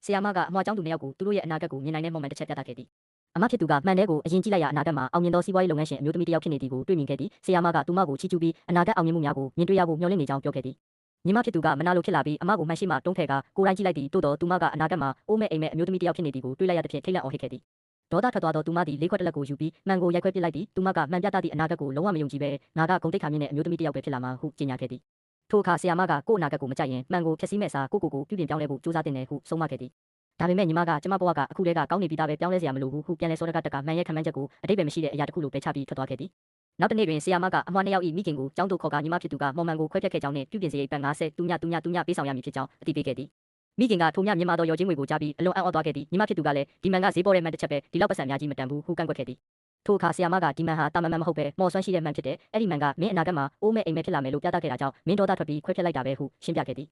ဆရာမကအမွှာကျောင်းသူနှစ်ယောက်ကိုသူတို့ရဲ့အနာဂတ်ကိုမြင်နိုင်တဲ့မော်မန်တစ်ချက်ပြသခဲ့သည်အမဖြစ်သူကမှန်တဲ့ကိုအရင်ကြည့်လိုက်ရအနာဂတ်မှာအောင်မြင်သောစီးပွားရေးလုပ်ငန်းရှင်အမျိုးသမီးတစ်ယောက်ဖြစ်နေသည်ကိုတွေ့မြင်ခဲ့သည်ဆရာမကသူမကိုချီးကျူးပြီးအနာဂတ်အောင်မြင်မှုများကိုမြင်တွေ့ရဖို့မျှော်လင့်နေကြောင်းပြောခဲ့သည်ညီမဖြစ်သူကမနာလိုဖြစ်လာပြီးအမကိုမှန်ရှိမှတုံးဖယ်ကကိုယ်တိုင်ကြည့်လိုက်သည်သို့တော်သူမကအနာဂတ်မှာအိုးမဲ့အိမ်မဲ့အမျိုးသမီးတစ်ယောက်ဖြစ်နေသည်ကိုတွေ့လိုက်ရသဖြင့်ထိတ်လန့်အော်ဟစ်ခဲ့သည်ဒေါသထွက်သွားသောသူမသည်လေးခွက်တစ်လက်ကိုယူပြီးမှန်ကိုရိုက်ခွဲပစ်လိုက်သည်သူမကမှန်ပြသသည့်အနာဂတ်ကိုလုံးဝမယုံကြည်ပဲငါကဂုံတိတ်ခါမြင့်တဲ့အမျိုးသမီးတစ်ယောက်ပဲဖြစ်လာမှာဟုကြေညာခဲ့သည်ထိုအခါဆရာမကကို့အနာဂတ်ကိုမကြိုက်ရင်မှန်ကိုဖျက်ဆီးမဲ့အစားကိုပြုပြင်ပြောင်းလဲဖို့စူးစမ်းတင်တယ်ဟုဆုံးမခဲ့သည်ဒါပေမဲ့ညီမကကျမဘဝကအခုတည်းကကောင်းနေပြီးသားပဲပြောင်းလဲစရာမလိုဘူးဟုပြန်လဲစောတကမှန်ရဲ့ခံမှန်းချက်ကိုအတိတ်ပဲမရှိတဲ့အရာတစ်ခုလိုပဲချပြီးထွက်သွားခဲ့သည်နောက်တစ်နေ့တွင်ဆရာမကအမွှာနှစ်ယောက်၏မိခင်ကိုကျောင်းသို့ခေါ်ကညီမဖြစ်သူကမော်မန်ကိုခွဲဖြတ်ခဲ့ကြောင်းနှင့်ပြုပြင်စရိတ်ပတ်50တူညပေးဆောင်ရမည်ဖြစ်ကြောင်းအသိပေးခဲ့သည်မိခင်ကထိုမြမြန်မာသောရော်ချင်းငွေကိုကြားပြီးအလွန်အံ့ဩသွားခဲ့သည်ညီမဖြစ်သူကလည်းဒီမန်ကဈေးပေါ်တဲ့မန်တစ်ချက်ပဲဒီလောက်ပတ်စံများကြီးမတန်ဘူးဟုကန့်ကွက်ခဲ့သည်ထိုအခါဆရာမကဒီမန်ဟာတာမန်မဟုတ်ပဲမော်ဆွမ်းရှိတဲ့မန်ဖြစ်တယ်အဲ့ဒီမန်ကမင်းအနာဂတ်မှာအိုးမဲ့အိမ်မဲ့ဖြစ်လာမယ်လို့ပြသခဲ့တာကြောင့်မင်းဒေါသထွက်ပြီးခွဲဖြတ်လိုက်တာပဲဟုရှင်းပြခဲ့သည်